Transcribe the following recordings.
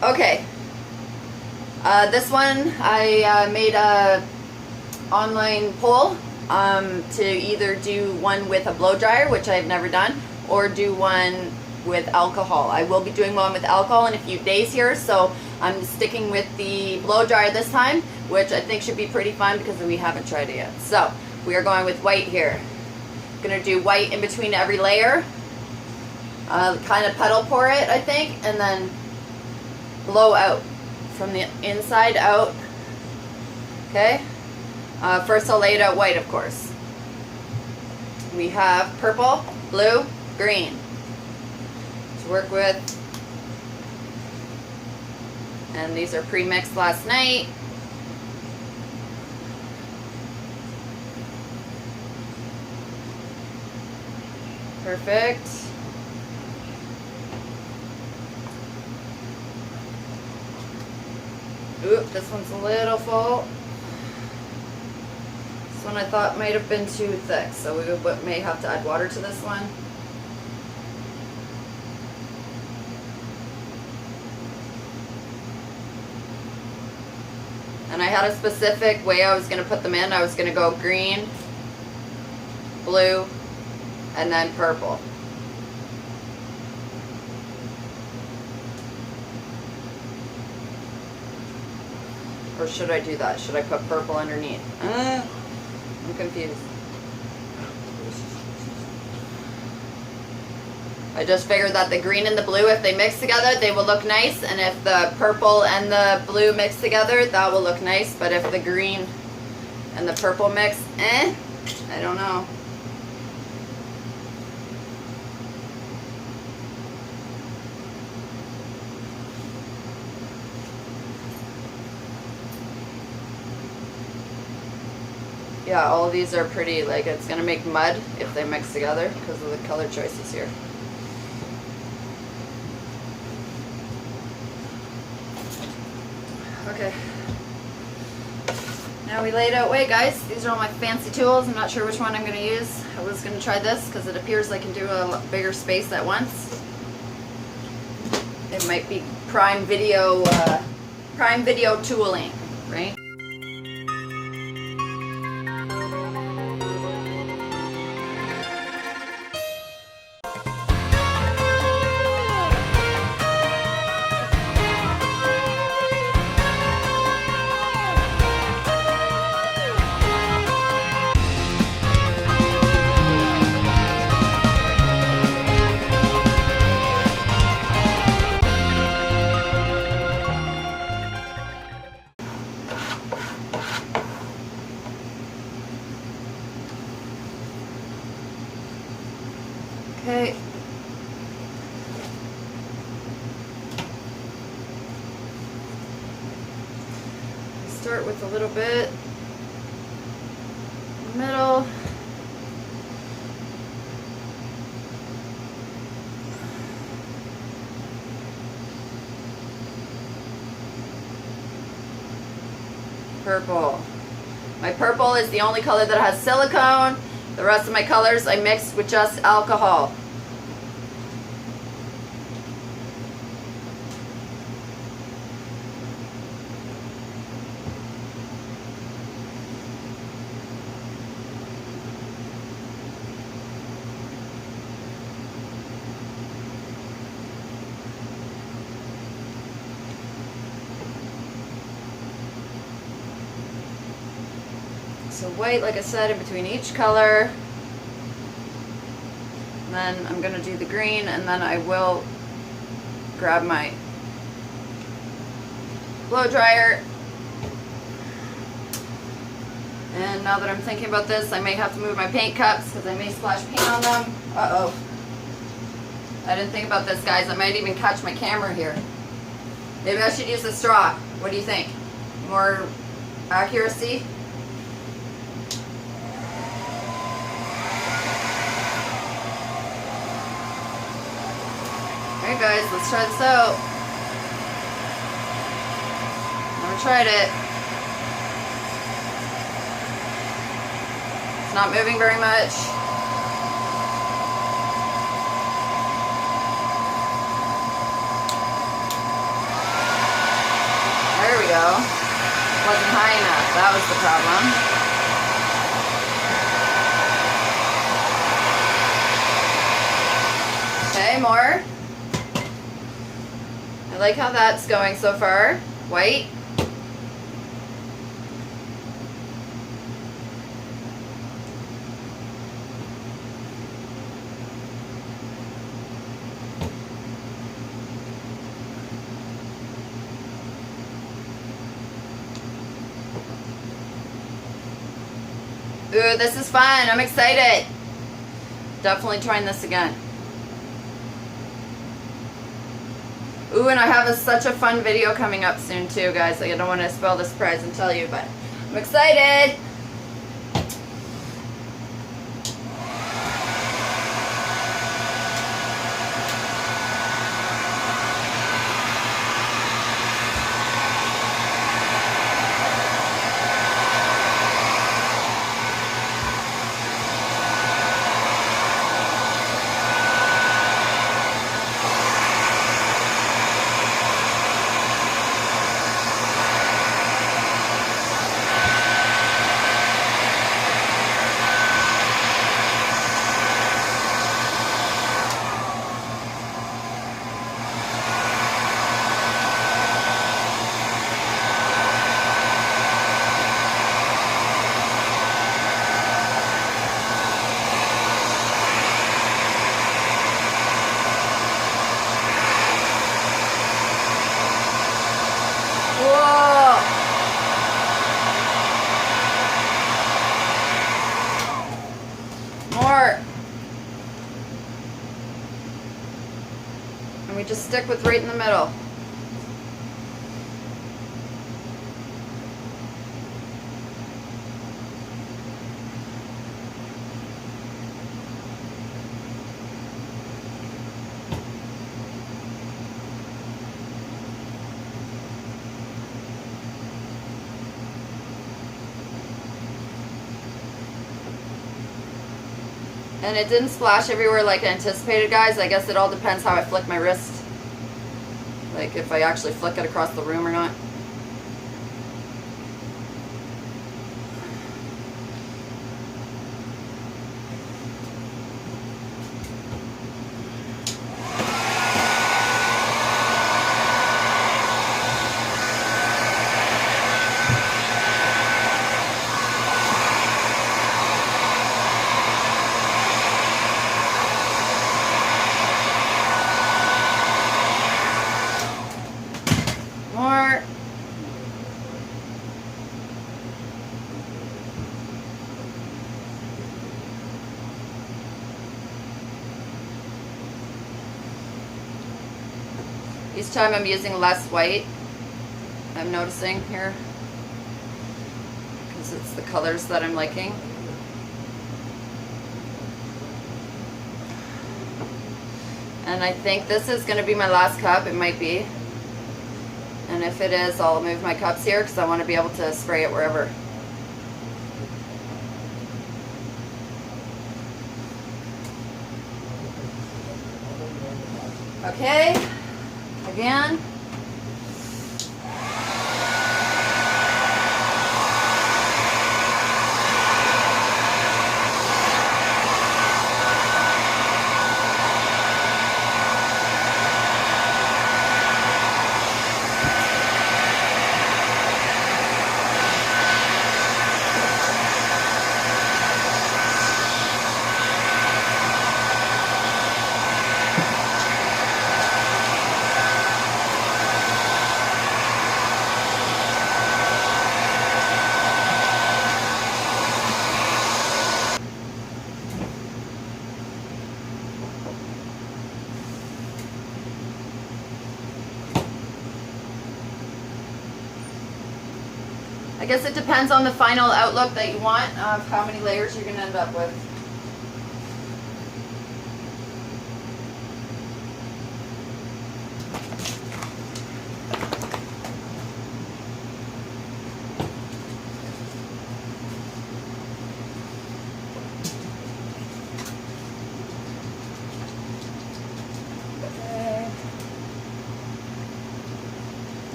Okay. This one, I made a online poll to either do one with a blow dryer, which I've never done, or do one with alcohol. I will be doing one with alcohol in a few days here, so I'm sticking with the blow dryer this time, which I think should be pretty fun because we haven't tried it yet. So we are going with white here. Gonna do white in between every layer, kind of puddle pour it, I think, and then blow out from the inside out. Okay. First I'll lay it out white, of course. We have purple, blue, green to work with. And these are pre-mixed last night. Perfect. Oop, this one's a little full. This one I thought might have been too thick, so we may have to add water to this one. And I had a specific way I was going to put them in. I was going to go green, blue, and then purple. Or should I do that? Should I put purple underneath? I'm confused. I just figured that the green and the blue, if they mix together, they will look nice. And if the purple and the blue mix together, that will look nice. But if the green and the purple mix, I don't know. Yeah, all of these are pretty, like it's going to make mud if they mix together because of the color choices here. Okay. Now we laid out white, guys. These are all my fancy tools. I'm not sure which one I'm going to use. I was going to try this because it appears I can do a bigger space at once. It might be prime video tooling, right? Okay. Start with a little bit in the middle. Purple. My purple is the only color that has silicone. The rest of my colors I mixed with just alcohol. So white, like I said, in between each color. And then I'm going to do the green, and then I will grab my blow dryer. And now that I'm thinking about this, I may have to move my paint cups because I may splash paint on them. Uh-oh. I didn't think about this, guys. I might even catch my camera here. Maybe I should use a straw. What do you think? More accuracy? Alright guys, let's try this out. Never tried it. It's not moving very much. video. Wasn't high enough. That was the problem. Okay, more. I like how that's going so far. White. Ooh, this is fun. I'm excited. Definitely trying this again. Ooh, and I have such a fun video coming up soon too, guys. Like, I don't want to spoil the surprise and tell you, but I'm excited. And we just stick with right in the middle. And it didn't splash everywhere like I anticipated, guys. I guess it all depends how I flick my wrist. Like if I actually flick it across the room or not. More. Each time I'm using less white, I'm noticing here, because it's the colors that I'm liking. And I think this is going to be my last cup. It might be. And if it is, I'll move my cups here because I want to be able to spray it wherever. Okay, again. I guess it depends on the final outlook that you want of how many layers you're going to end up with.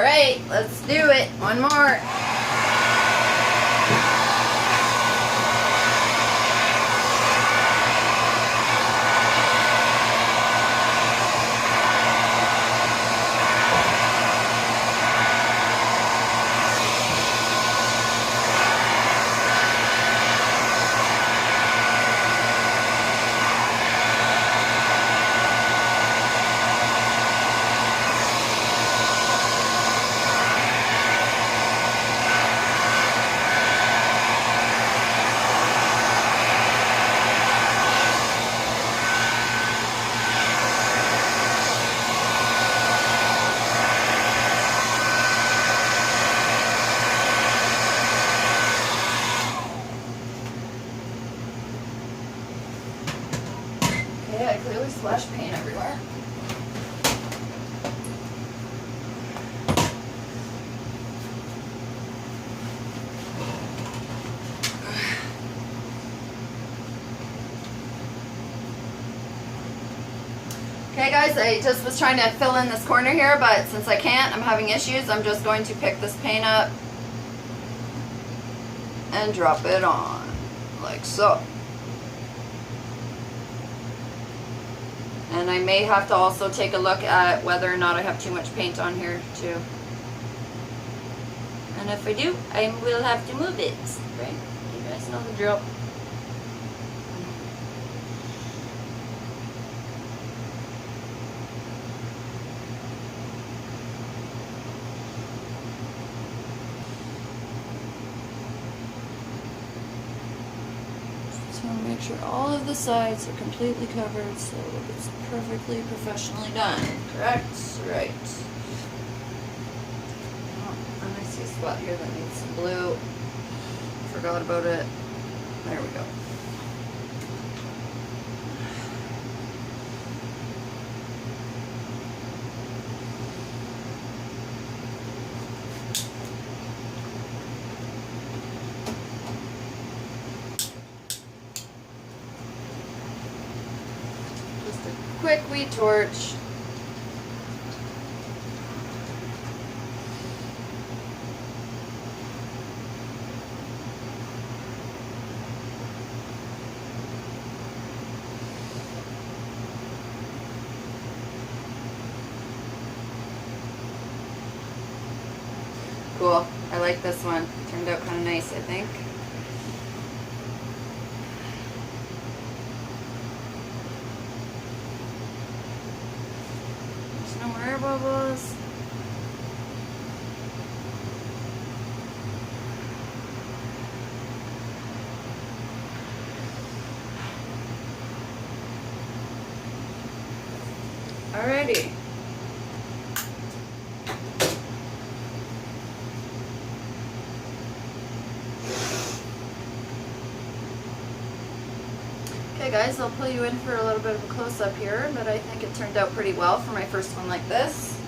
Alright, let's do it. One more. Okay, I clearly splashed paint everywhere. Okay guys, I just was trying to fill in this corner here, but since I can't, I'm having issues, I'm just going to pick this paint up and drop it on, like so. And I may have to also take a look at whether or not I have too much paint on here too. And if I do, I will have to move it, right? You guys know the drill. Make sure all of the sides are completely covered so it's perfectly professionally done. Correct? Right. Oh, and I see a spot here that needs some blue. Forgot about it. There we go. Quick weed torch. Cool. I like this one. Turned out kind of nice, I think. Air bubbles. Alrighty. Okay guys, I'll pull you in for a little bit of a close-up here, but I think it turned out pretty well for my first one like this.